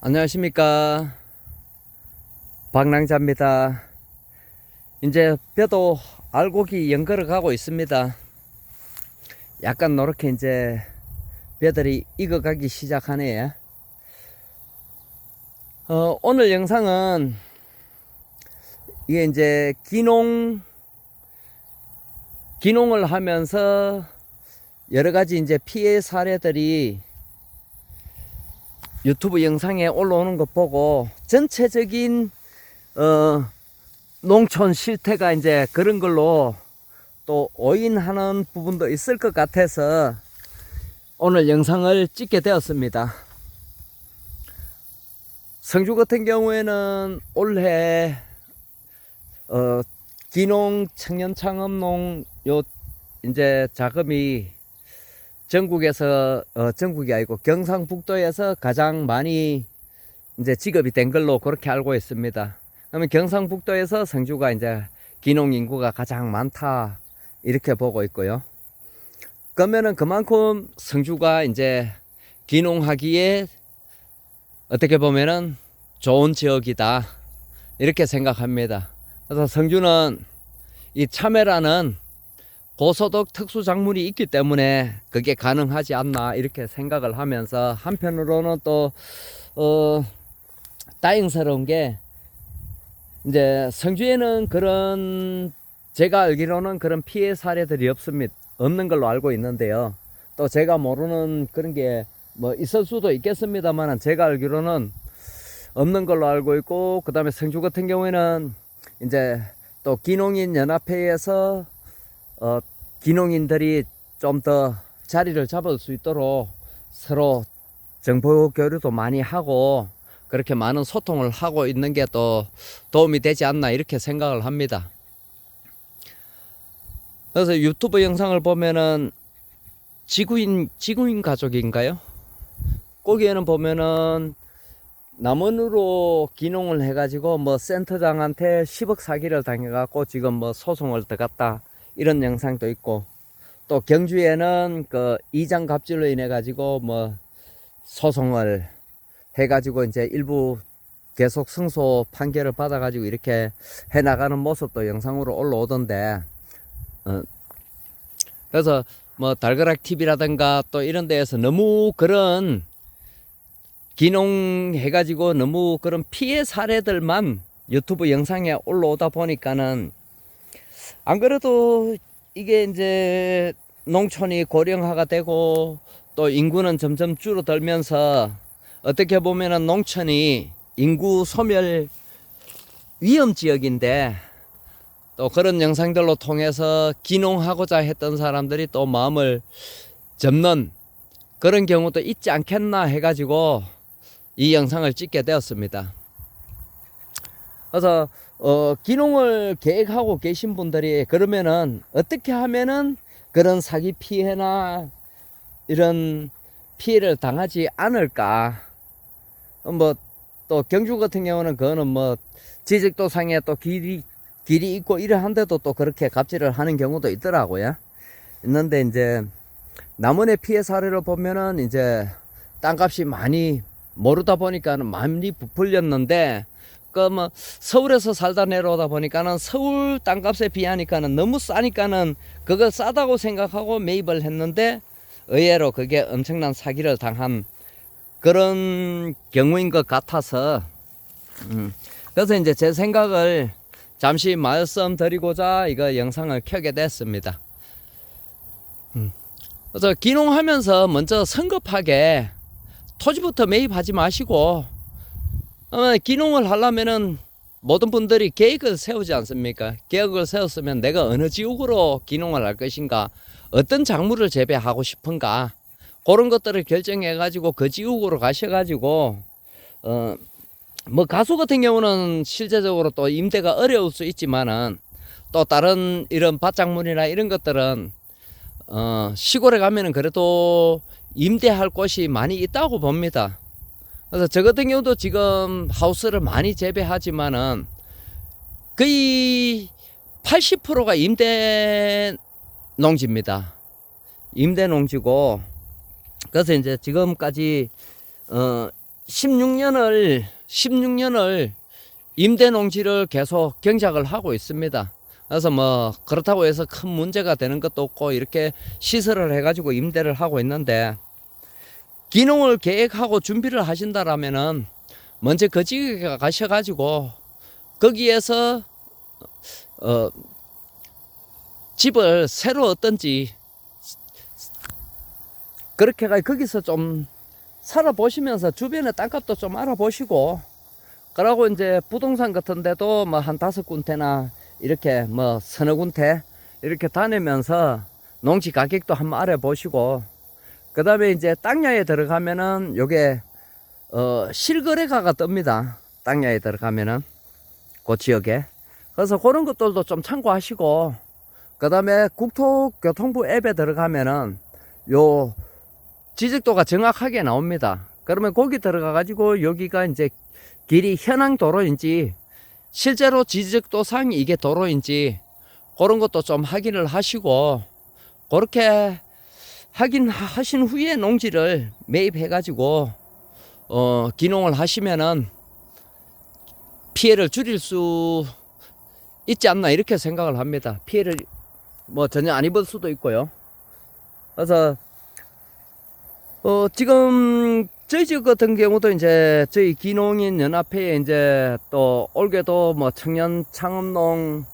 안녕하십니까, 박랑자입니다. 이제 벼도 알곡이 연걸어 가고 있습니다. 약간 노랗게 이제 벼들이 익어가기 시작하네요. 오늘 영상은 이게 이제 기농을 하면서 여러가지 이제 피해 사례들이 유튜브 영상에 올라오는 것 보고 전체적인 농촌 실태가 이제 그런 걸로 또 오인하는 부분도 있을 것 같아서 오늘 영상을 찍게 되었습니다. 성주 같은 경우에는 올해 기농 청년창업농 요 이제 자금이 전국에서 전국이 아니고 경상북도에서 가장 많이 이제 지급이 된 걸로 그렇게 알고 있습니다. 그러면 경상북도에서 성주가 이제 기농 인구가 가장 많다 이렇게 보고 있고요. 그러면은 그만큼 성주가 이제 기농하기에 어떻게 보면은 좋은 지역이다 이렇게 생각합니다. 그래서 성주는 이 참외라는 고소득 특수작물이 있기 때문에 그게 가능하지 않나 이렇게 생각을 하면서, 한편으로는 또 다행스러운 게 이제 성주에는 그런, 제가 알기로는 그런 피해 사례들이 없는 걸로 알고 있는데요. 또 제가 모르는 그런 게 뭐 있을 수도 있겠습니다만 제가 알기로는 없는 걸로 알고 있고, 그 다음에 성주 같은 경우에는 이제 또 기농인 연합회에서 기농인들이 좀 더 자리를 잡을 수 있도록 서로 정보 교류도 많이 하고 그렇게 많은 소통을 하고 있는 게 또 도움이 되지 않나 이렇게 생각을 합니다. 그래서 유튜브 영상을 보면은 지구인 가족인가요? 거기에는 보면은 남원으로 기농을 해가지고 뭐 센터장한테 10억 사기를 당해갖고 지금 뭐 소송을 들어갔다 이런 영상도 있고, 또 경주에는 그 이장 갑질로 인해 가지고 뭐 소송을 해가지고 이제 일부 계속 승소 판결을 받아가지고 이렇게 해나가는 모습도 영상으로 올라오던데, 그래서 뭐 달그락 TV라든가 또 이런 데에서 너무 그런 기농 해가지고 너무 그런 피해 사례들만 유튜브 영상에 올라오다 보니까는, 안 그래도 이게 이제 농촌이 고령화가 되고 또 인구는 점점 줄어들면서 어떻게 보면은 농촌이 인구 소멸 위험 지역인데, 또 그런 영상들로 통해서 기농하고자 했던 사람들이 또 마음을 접는 그런 경우도 있지 않겠나 해가지고 이 영상을 찍게 되었습니다. 그래서 기농을 계획하고 계신 분들이 그러면은 어떻게 하면은 그런 사기 피해나 이런 피해를 당하지 않을까. 뭐 또 경주 같은 경우는 그거는 뭐 지적도상에 또 길이 있고 이러한데도 또 그렇게 갑질을 하는 경우도 있더라고요. 있는데 이제 남원의 피해 사례를 보면은 이제 땅값이 많이 모르다 보니까는 많이 부풀렸는데, 그 뭐 서울에서 살다 내려오다 보니까는 서울 땅값에 비하니까는 너무 싸니까는 그걸 싸다고 생각하고 매입을 했는데 의외로 그게 엄청난 사기를 당한 그런 경우인 것 같아서, 그래서 이제 제 생각을 잠시 말씀드리고자 이거 영상을 켜게 됐습니다. 그래서 기농하면서 먼저 성급하게 토지부터 매입하지 마시고, 기농을 하려면은 모든 분들이 계획을 세우지 않습니까? 계획을 세웠으면 내가 어느 지역으로 기농을 할 것인가, 어떤 작물을 재배하고 싶은가, 그런 것들을 결정해 가지고 그 지역으로 가셔가지고 뭐 가수 같은 경우는 실제적으로 또 임대가 어려울 수 있지만은, 또 다른 이런 밭작물이나 이런 것들은 시골에 가면은 그래도 임대할 곳이 많이 있다고 봅니다. 그래서 저 같은 경우도 지금 하우스를 많이 재배하지만은 거의 80%가 임대 농지입니다. 임대 농지고, 그래서 이제 지금까지 16년을 임대 농지를 계속 경작을 하고 있습니다. 그래서 뭐 그렇다고 해서 큰 문제가 되는 것도 없고 이렇게 시설을 해가지고 임대를 하고 있는데, 기농을 계획하고 준비를 하신다라면은 먼저 그 지역에 가셔가지고 거기에서 집을 새로 얻든지 그렇게 거기서 좀 살아보시면서 주변의 땅값도 좀 알아보시고, 그러고 이제 부동산 같은 데도 뭐 한 5군데나 이렇게 뭐 서너 군데 이렇게 다니면서 농지 가격도 한번 알아보시고, 그 다음에 이제 땅야에 들어가면은 요게 실거래가가 뜹니다. 땅야에 들어가면은 그 지역에. 그래서 그런 것들도 좀 참고하시고, 그 다음에 국토교통부 앱에 들어가면은 요 지적도가 정확하게 나옵니다. 그러면 거기 들어가 가지고 여기가 이제 길이 현황 도로인지 실제로 지적도상 이게 도로인지 그런 것도 좀 확인을 하시고, 그렇게 확인하신 후에 농지를 매입해 가지고 기농을 하시면은 피해를 줄일 수 있지 않나 이렇게 생각을 합니다. 피해를 뭐 전혀 안 입을 수도 있고요. 그래서 지금 저희 집 같은 경우도 이제 저희 기농인 연합회에 이제 또 올해도 뭐 청년 창업농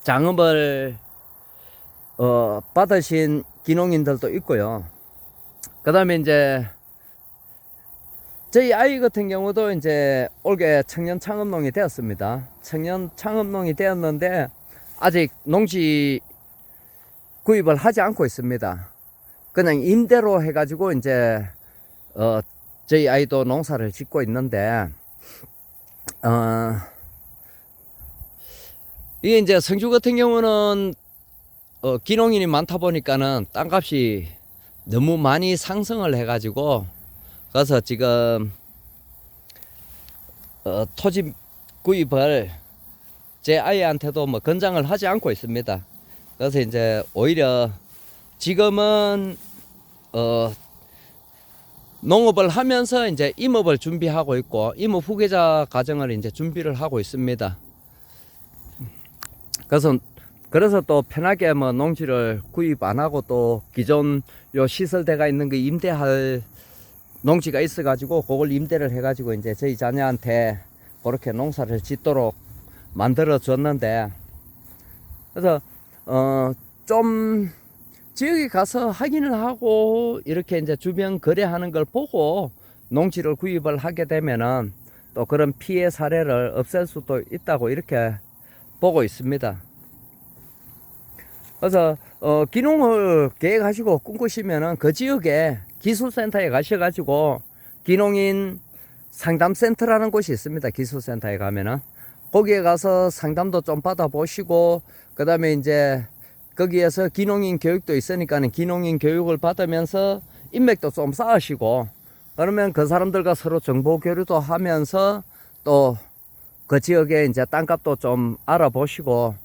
장업을 받으신 기농인들도 있고요. 그 다음에 이제 저희 아이 같은 경우도 이제 올해 청년 창업농이 되었습니다. 청년 창업농이 되었는데 아직 농지 구입을 하지 않고 있습니다. 그냥 임대로 해가지고 이제 저희 아이도 농사를 짓고 있는데, 이게 이제 성주 같은 경우는 기농인이 많다 보니까는 땅값이 너무 많이 상승을 해가지고, 그래서 지금 토지 구입을 제 아이한테도 뭐 권장을 하지 않고 있습니다. 그래서 이제 오히려 지금은 농업을 하면서 이제 임업을 준비하고 있고, 임업 후계자 과정을 이제 준비를 하고 있습니다. 그래서 또 편하게 뭐 농지를 구입 안 하고 또 기존 요 시설대가 있는 그 임대할 농지가 있어 가지고 그걸 임대를 해 가지고 이제 저희 자녀한테 그렇게 농사를 짓도록 만들어 줬는데, 그래서 좀 지역에 가서 확인을 하고 이렇게 이제 주변 거래하는 걸 보고 농지를 구입을 하게 되면은 또 그런 피해 사례를 없앨 수도 있다고 이렇게 보고 있습니다. 그래서 기농을 계획하시고 꿈꾸시면은 그 지역에 기술센터에 가셔가지고 기농인 상담센터라는 곳이 있습니다. 기술센터에 가면은 거기에 가서 상담도 좀 받아보시고, 그 다음에 이제 거기에서 기농인 교육도 있으니까는 기농인 교육을 받으면서 인맥도 좀 쌓으시고, 그러면 그 사람들과 서로 정보 교류도 하면서 또 그 지역에 이제 땅값도 좀 알아보시고,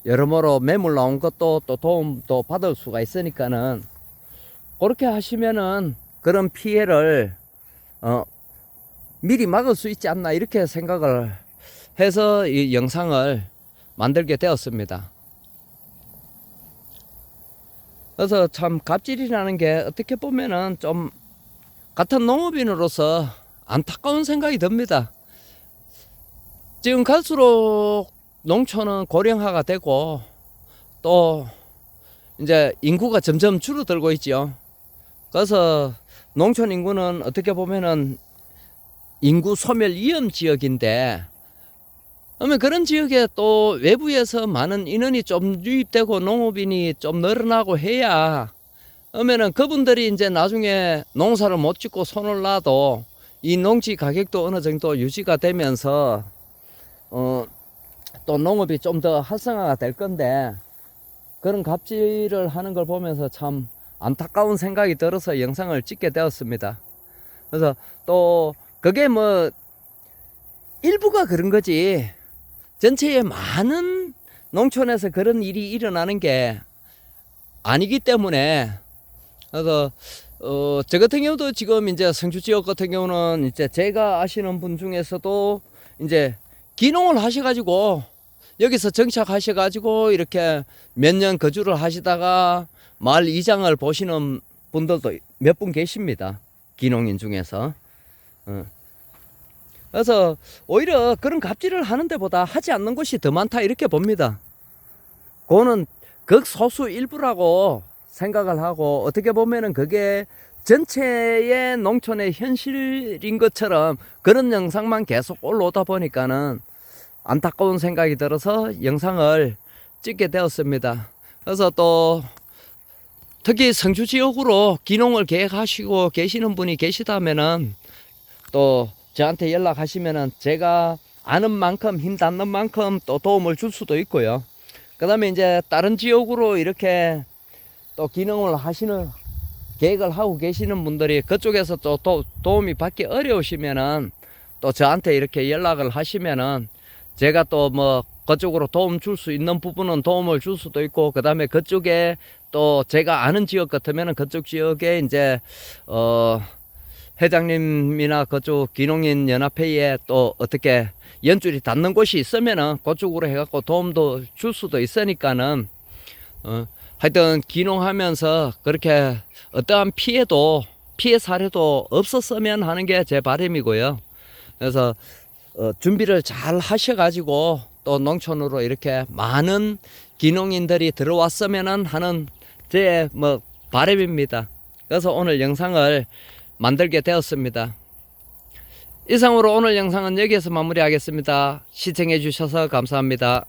여러모로 매물 나온 것도 또 도움도 받을 수가 있으니까는 그렇게 하시면은 그런 피해를 미리 막을 수 있지 않나 이렇게 생각을 해서 이 영상을 만들게 되었습니다. 그래서 참 갑질이라는 게 어떻게 보면은 좀 같은 농업인으로서 안타까운 생각이 듭니다. 지금 갈수록 농촌은 고령화가 되고 또 이제 인구가 점점 줄어들고 있죠. 그래서 농촌 인구는 어떻게 보면은 인구 소멸 위험 지역인데, 그러면 그런 지역에 또 외부에서 많은 인원이 좀 유입되고 농업인이 좀 늘어나고 해야, 그러면은 그분들이 이제 나중에 농사를 못 짓고 손을 놔도 이 농지 가격도 어느 정도 유지가 되면서 또 농업이 좀 더 활성화가 될 건데, 그런 갑질을 하는 걸 보면서 참 안타까운 생각이 들어서 영상을 찍게 되었습니다. 그래서 또 그게 뭐 일부가 그런 거지 전체의 많은 농촌에서 그런 일이 일어나는 게 아니기 때문에, 그래서 저 같은 경우도 지금 이제 성주 지역 같은 경우는 이제 제가 아시는 분 중에서도 이제 기농을 하셔가지고 여기서 정착하셔가지고 이렇게 몇 년 거주를 하시다가 마을 이장을 보시는 분들도 몇 분 계십니다. 기농인 중에서. 그래서 오히려 그런 갑질을 하는 데보다 하지 않는 곳이 더 많다 이렇게 봅니다. 그거는 극소수 일부라고 생각을 하고 어떻게 보면은 그게 전체의 농촌의 현실인 것처럼 그런 영상만 계속 올라오다 보니까는 안타까운 생각이 들어서 영상을 찍게 되었습니다. 그래서 또 특히 성주 지역으로 기농을 계획하시고 계시는 분이 계시다면은 또 저한테 연락하시면은 제가 아는 만큼 힘 닿는 만큼 또 도움을 줄 수도 있고요. 그 다음에 이제 다른 지역으로 이렇게 또 기농을 하시는 계획을 하고 계시는 분들이 그쪽에서 또 도움이 받기 어려우시면은 또 저한테 이렇게 연락을 하시면은 제가 또 뭐 그쪽으로 도움 줄 수 있는 부분은 도움을 줄 수도 있고, 그 다음에 그쪽에 또 제가 아는 지역 같으면은 그쪽 지역에 이제 회장님이나 그쪽 기농인 연합회에 또 어떻게 연줄이 닿는 곳이 있으면은 그쪽으로 해갖고 도움도 줄 수도 있으니까는 하여튼 기농하면서 그렇게 어떠한 피해 사례도 없었으면 하는 게 제 바람이고요. 그래서 준비를 잘 하셔가지고 또 농촌으로 이렇게 많은 기농인들이 들어왔으면 하는 제 뭐 바람입니다. 그래서 오늘 영상을 만들게 되었습니다. 이상으로 오늘 영상은 여기에서 마무리하겠습니다. 시청해 주셔서 감사합니다.